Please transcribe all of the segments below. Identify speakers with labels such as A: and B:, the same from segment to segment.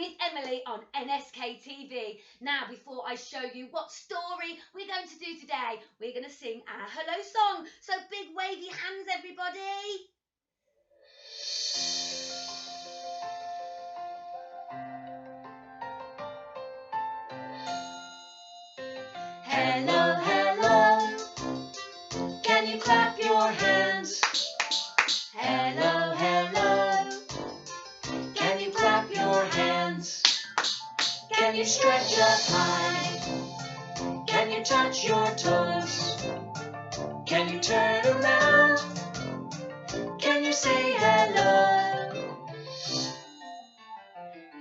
A: it's Emily on NSK TV. Now, before I show you what story we're going to do today, we're going to sing our hello song. So big wavy hands, everybody. Hello, hello. Can you clap your hands? Hello, hello. Can you clap your hands? Can you stretch up high? Can you touch your toes? Can you turn around? Can you say hello?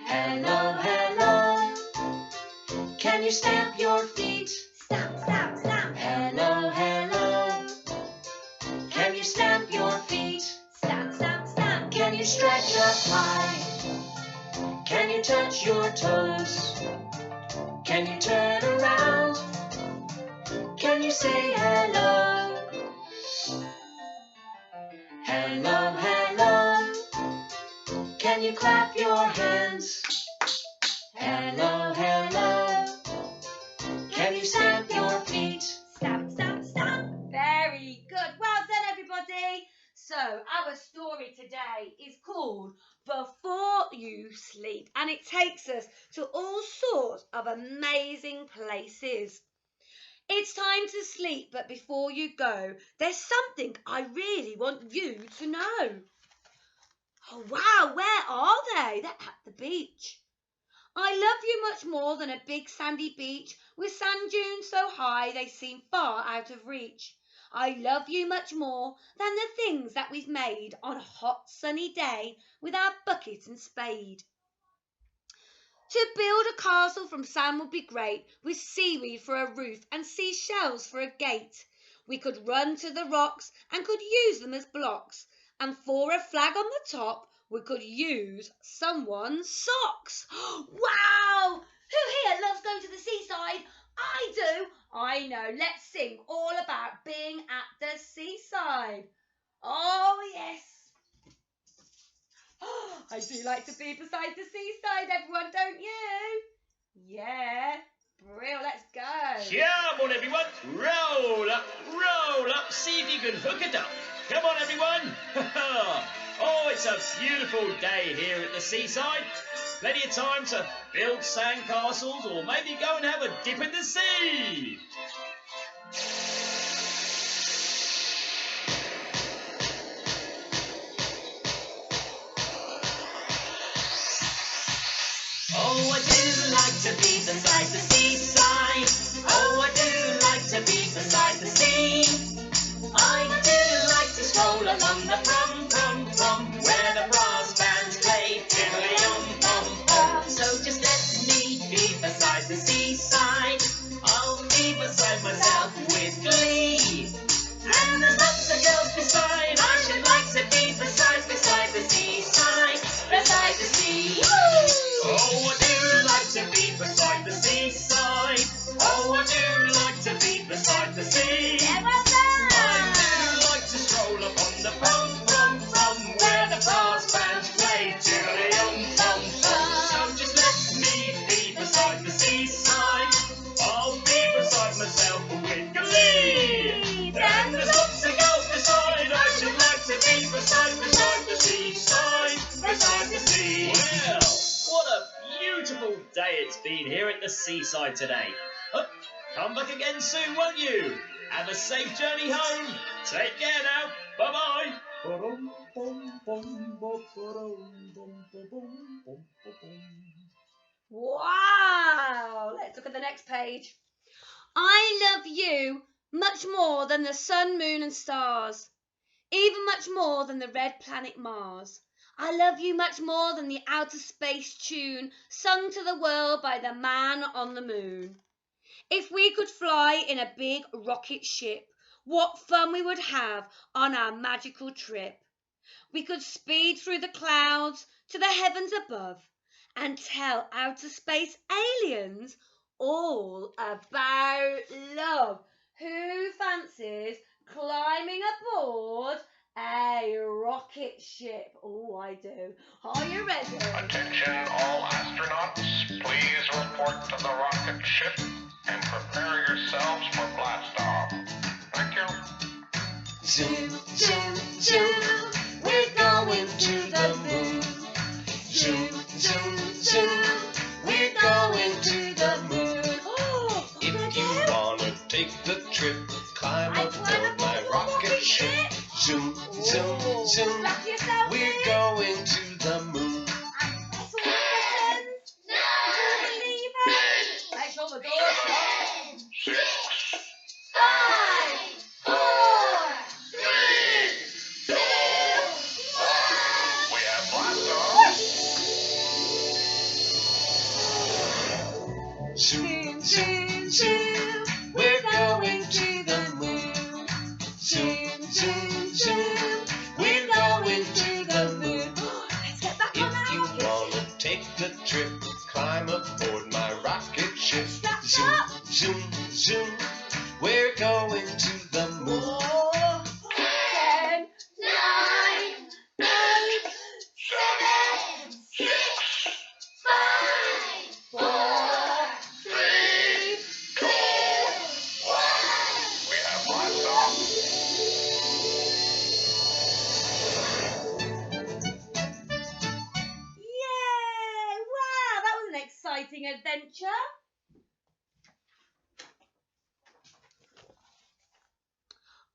A: Hello, hello. Can you stamp your feet? Stamp, stamp, stamp. Hello, hello. Can you stamp your feet? Stamp, stamp, stamp. Can you stretch up high? Can you touch your toes? Can you turn around? Can you say hello? Hello, hello. Can you clap your hands? Hello, hello. Can you stamp your feet? Stamp, stamp, stamp. Very good. Well done, everybody. So, our story today is called Before You Sleep, and it takes us to all sorts of amazing places. It's time to sleep, but before you go, there's something I really want you to know. Oh, wow, where are they? They're at the beach. I love you much more than a big sandy beach with sand dunes so high they seem far out of reach. I love you much more than the things that we've made on a hot sunny day with our bucket and spade. To build a castle from sand would be great, with seaweed for a roof and seashells for a gate. We could run to the rocks and could use them as blocks, and for a flag on the top we could use someone's socks. Wow! Who here loves going to the seaside? I do. I know. Let's sing all about being at the seaside. Oh, yes. I do like to be beside the seaside, everyone, don't you? Yeah. Brill, let's go.
B: Come on, everyone. Roll up. See if you can hook it up. Come on, everyone. Oh, it's a beautiful day here at the seaside. Plenty of time to build sand castles or maybe go and have a dip in the sea. Oh, I do like to be beside the seaside. Oh, I do like to be beside the sea. I do like to stroll along the prom, where the brass bands play tiddly-om-pom-pom. So just let me be beside the seaside. I'll be beside myself with glee. And there's lots of girls beside. I should like to be beside the seaside, beside the sea. Oh, I do like to be beside the seaside. Oh, I do like to be beside the sea. I do like to stroll upon the prom, where the brass bands play tiddly-om-tom-tom. So just let me be beside the seaside. I'll be beside myself with glee. And there's lots of girls beside. I should like to be beside the seaside, beside the sea. Well, what a beautiful day it's been here at the seaside today. Come back again soon, won't you? Have a safe journey home. Take care now. Bye-bye.
A: Wow! Let's look at the next page. I love you much more than the sun, moon and stars, even much more than the red planet Mars. I love you much more than the outer space tune sung to the world by the man on the moon. If we could fly in a big rocket ship, what fun we would have on our magical trip. We could speed through the clouds to the heavens above and tell outer space aliens all about love. Who fancies climbing aboard
C: A rocket ship. Oh, I do. Are you ready?
D: Attention all astronauts, please report to the rocket ship and prepare yourselves for blast off. Thank you.
A: Zoom, zoom, zoom, we're going to the moon. Zoom, zoom, zoom, we're going to the moon. If you wanna take the trip, climb aboard my rocket ship. Zoom, zoom, zoom, we're going to the moon.
C: Make sure the door's shut.
D: 6,
A: 5, 4, 3, 2, 1.
D: we have blast off.
A: Zoom, zoom, zoom, we're going to the moon. Zoom, zoom, zoom, we're going to the moon.
C: Let's get back on
A: If
C: our
A: you
C: rocket
A: wanna take the trip, climb aboard my rocket ship. Zoom, zoom, zoom, we're going to the moon.
C: 10, 9, 8,
D: 7, 6, 5, 4, 3, 2, 1. We have blast off.
C: Yay! Wow, that was an exciting adventure.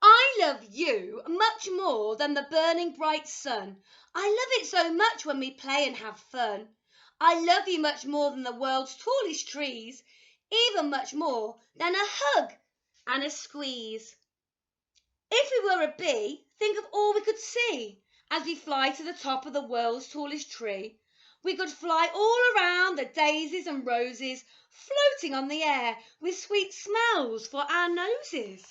C: I love you much more than the burning bright sun. I love it so much when we play and have fun. I love you much more than the world's tallest trees, even much more than a hug and a squeeze. If we were a bee, think of all we could see as we fly to the top of the world's tallest tree. We could fly all around the daisies and roses, floating on the air with sweet smells for our noses.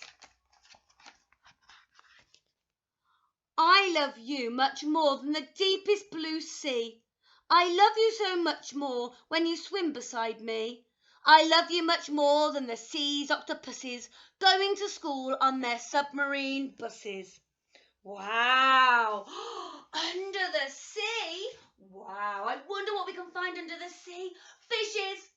C: I love you much more than the deepest blue sea. I love you so much more when you swim beside me. I love you much more than the sea's octopuses going to school on their submarine buses. Wow! Under the sea? Wow, I wonder what we can find under the sea. Fishes,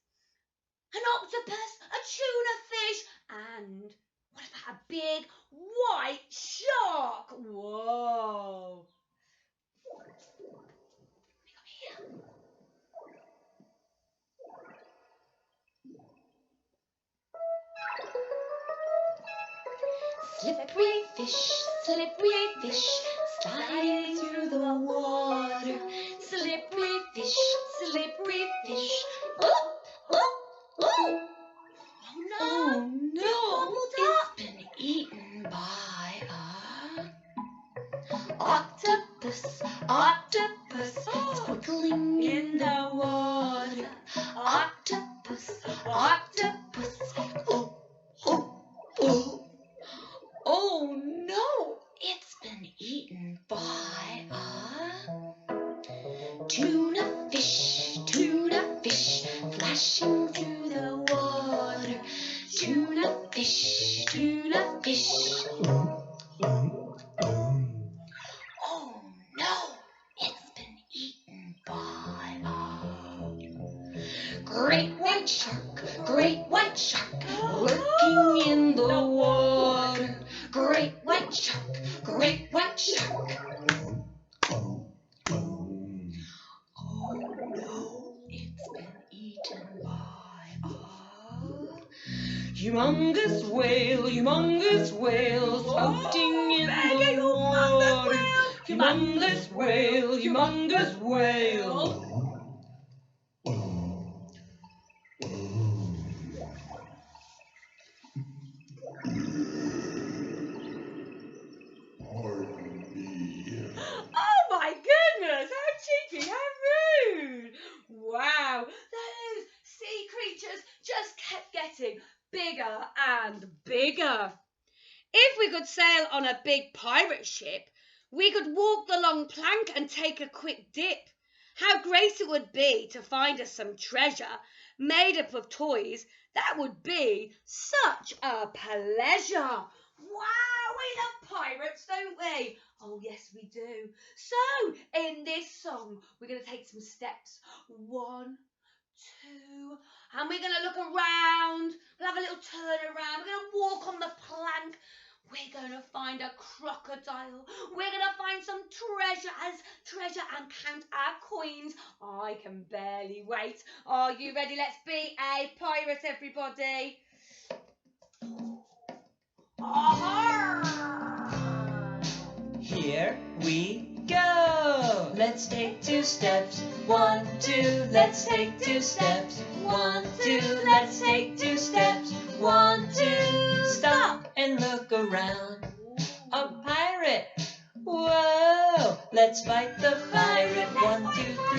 C: an octopus, a tuna fish, and what about a big white shark? Whoa!
A: Slippery fish, sliding through the water. Slippery fish, oh, oh, oh. Oh no, it's been eaten by a octopus, it's squiggling in the water. Octopus, oh, oh, oh. Oh no, it's been eaten by a tuna fish, flashing through the water. Tuna fish. Oh no, it's been eaten by a great white shark, lurking in the water. Great white shark. Oh no, it's been eaten by a humongous whale, floating in the water. Humongous whale.
C: Oh my goodness, how cheeky, how rude. Wow, those sea creatures just kept getting bigger and bigger. If we could sail on a big pirate ship, we could walk the long plank and take a quick dip. How great it would be to find us some treasure made up of toys. That would be such a pleasure. Wow, we love pirates, don't we? Oh, yes, we do. So, in this song, we're going to take some steps. 1, 2, and we're going to look around. We'll have a little turn around. We're going to walk on the plank. We're going to find a crocodile. We're going to find some treasure and count our coins. I can barely wait. Are you ready? Let's be a pirate, everybody.
B: Here we go. Let's take 2 steps. 1, 2, let's take 2 steps. 1, 2, let's take 2 steps. 1, 2, stop and look around. A pirate. Whoa, let's fight the pirate. 1, 2,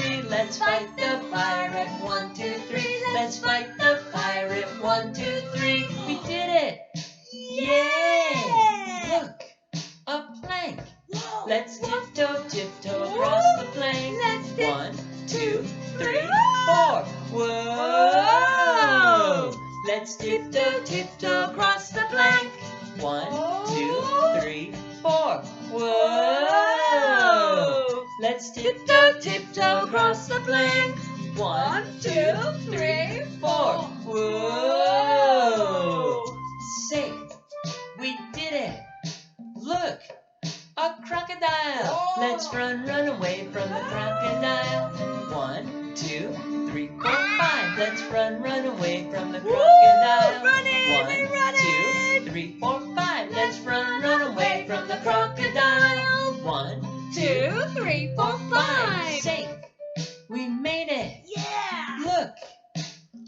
B: 3, let's fight the pirate. 1, 2, 3, let's fight the pirate. 1, 2, 3, we did it. Yay! Look, a plank. Let's tiptoe across the plank. 1, 2, 3, 4. Whoa! Let's tiptoe across the plank. 1, 2, 3, 4. Whoa! Let's tiptoe across the plank. 1, 2, 3, 4. Whoa! Safe. We did it. Look, a crocodile. Let's run away from the crocodile. 1, 2, 3, 4, 5. Let's run away from the crocodile. 1, 2, 3, 4, 5. Let's run away from the crocodile. 1, 2, 3, 4, 5. Safe. We made it.
C: Yeah!
B: Look,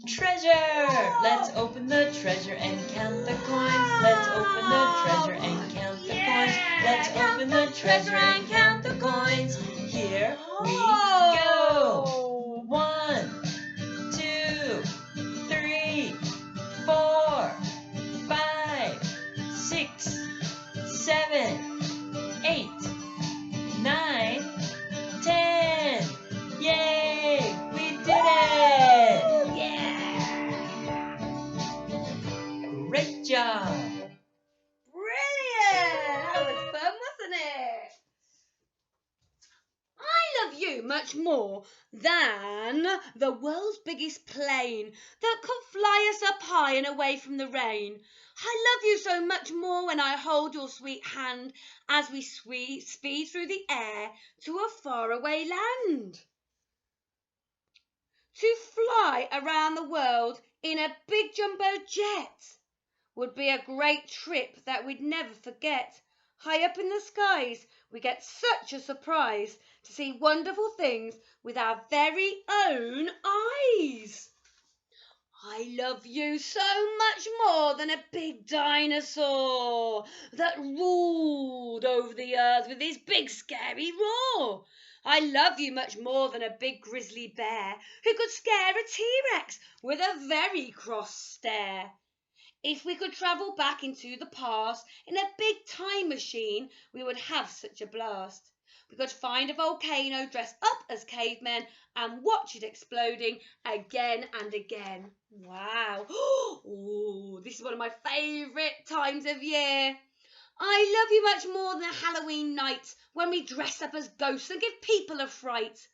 B: treasure. Let's open the treasure and count the coins. Let's open the treasure and count the coins. Let's open the treasure and count the coins. Here we go. 1, 2, 3, 4, 5, 6, 7, 8, 9, 10. Yay! We did it! Great job!
C: Brilliant! That was fun, wasn't it? I love you much more than the world's biggest plane that could fly us up high and away from the rain. I love you so much more when I hold your sweet hand as we speed through the air to a faraway land. To fly around the world in a big jumbo jet would be a great trip that we'd never forget. High up in the skies, we get such a surprise to see wonderful things with our very own eyes. I love you so much more than a big dinosaur that ruled over the earth with his big scary roar. I love you much more than a big grizzly bear who could scare a T-Rex with a very cross stare. If we could travel back into the past in a big time machine, we would have such a blast. We could find a volcano dressed up as cavemen and watch it exploding again and again. Wow. Oh, this is one of my favourite times of year. I love you much more than a Halloween night when we dress up as ghosts and give people a fright.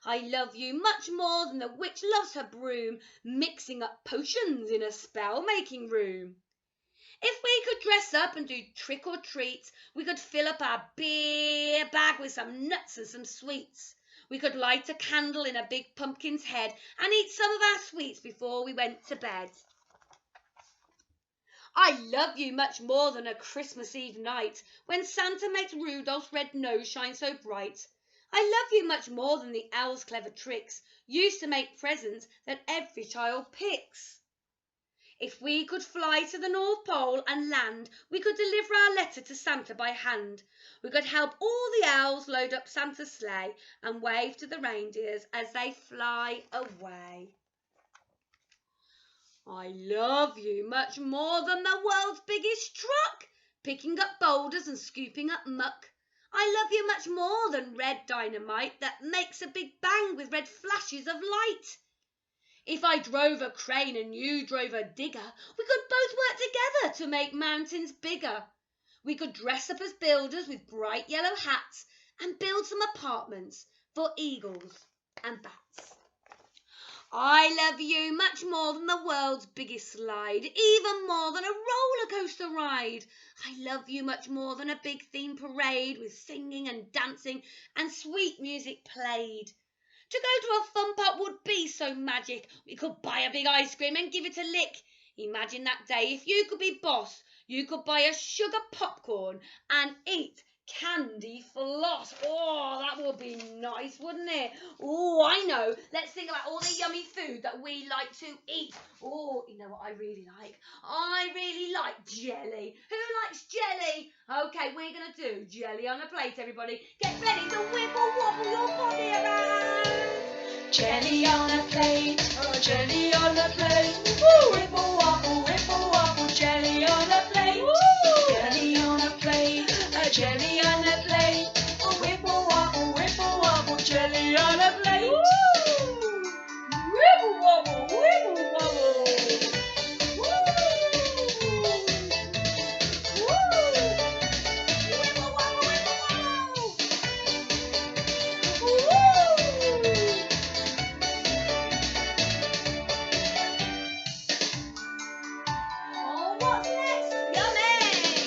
C: I love you much more than the witch loves her broom, mixing up potions in a spell-making room. If we could dress up and do trick or treat, we could fill up our beer bag with some nuts and some sweets. We could light a candle in a big pumpkin's head and eat some of our sweets before we went to bed. I love you much more than a Christmas Eve night when Santa makes Rudolph's red nose shine so bright. I love you much more than the owl's clever tricks used to make presents that every child picks. If we could fly to the North Pole and land, we could deliver our letter to Santa by hand. We could help all the owls load up Santa's sleigh and wave to the reindeers as they fly away. I love you much more than the world's biggest truck, picking up boulders and scooping up muck. I love you much more than red dynamite that makes a big bang with red flashes of light. If I drove a crane and you drove a digger, we could both work together to make mountains bigger. We could dress up as builders with bright yellow hats and build some apartments for eagles and bats. I love you much more than the world's biggest slide, even more than a roller coaster ride. I love you much more than a big theme parade with singing and dancing and sweet music played. To go to a fun park would be so magic. We could buy a big ice cream and give it a lick. Imagine that day if you could be boss. You could buy a sugar popcorn and eat candy floss. Oh, that would be nice, wouldn't it? Oh, I know. Let's think about all the yummy food that we like to eat. Oh, you know what I really like? I really like jelly. Who likes jelly? Okay, we're going to do jelly on a plate, everybody. Get ready to wibble wobble your body around.
A: Jelly on a plate, oh, jelly on a plate. Woo! Wibble wobble, jelly on a plate. Woo! Jelly on a plate, a jelly on a plate. Oh, wibble wobble, jelly on a plate.
C: Woo! Wibble wobble, wibble wobble. Woo! Woo! Wibble wobble, wibble wobble. Woo! Oh, what's next? Yummy!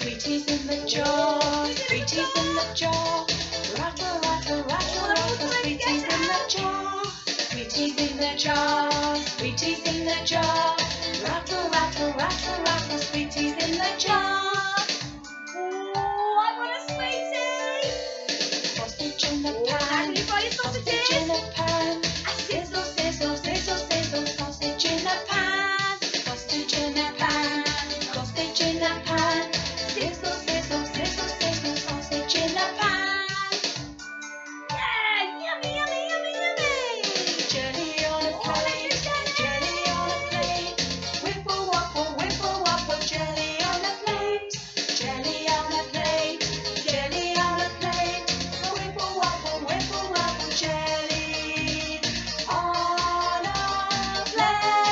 A: Sweeties in the jar, sweeties in the jar. Rattle, rattle, rattle, rattle, sweeties in the jar. Sweeties in the jar, sweeties in the jar. Rattle, rattle, rattle, rattle, sweeties in the jar.
C: Oh, I want a sweetie!
A: Sausage in the
C: How
A: pan,
C: can you buy your
A: sausage in
C: sausages?
A: the pan. Sizzle, sizzle, sizzle, sizzle, sausage in the pan. Sausage in the pan, sausage in the pan. Sizzle, sizzle, sizzle, sizzle, sausage in the pan.
C: Yeah, yummy, yummy, yummy, yummy!
A: Jelly on a plate, jelly on a plate. Whipple wobble, jelly on a plate. Jelly on a plate, jelly on a plate. Whipple wobble, jelly on a plate.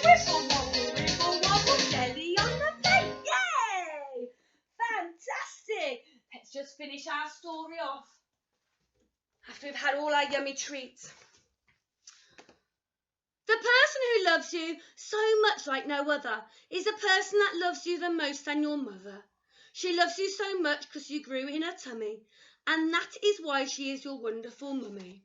C: Wibble wobble, jelly on the plate! Yay! Fantastic! Let's just finish our story off after we've had all our yummy treats. The person who loves you so much like no other is the person that loves you the most than your mother. She loves you so much because you grew in her tummy, and that is why she is your wonderful mummy.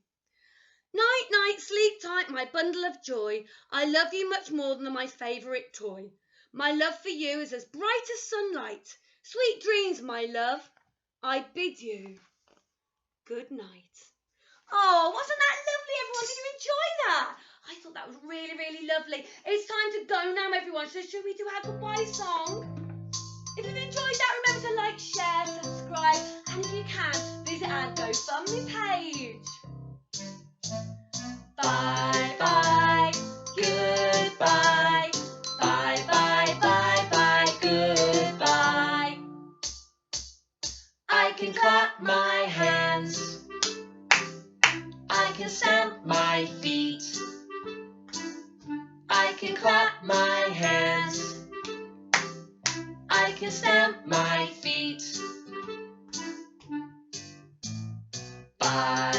C: Night, night, sleep tight, my bundle of joy. I love you much more than my favourite toy. My love for you is as bright as sunlight. Sweet dreams, my love. I bid you good night. Oh, wasn't that lovely, everyone? Did you enjoy that? I thought that was really, really lovely. It's time to go now, everyone. So should we do our goodbye song? If you've enjoyed that, remember to like, share, subscribe, and if you can, visit our GoFundMe page. Bye, bye, goodbye. Bye, bye, bye, bye, goodbye.
A: I can clap my hands, I can stamp my feet, I can clap my hands, I can stamp my feet. Bye.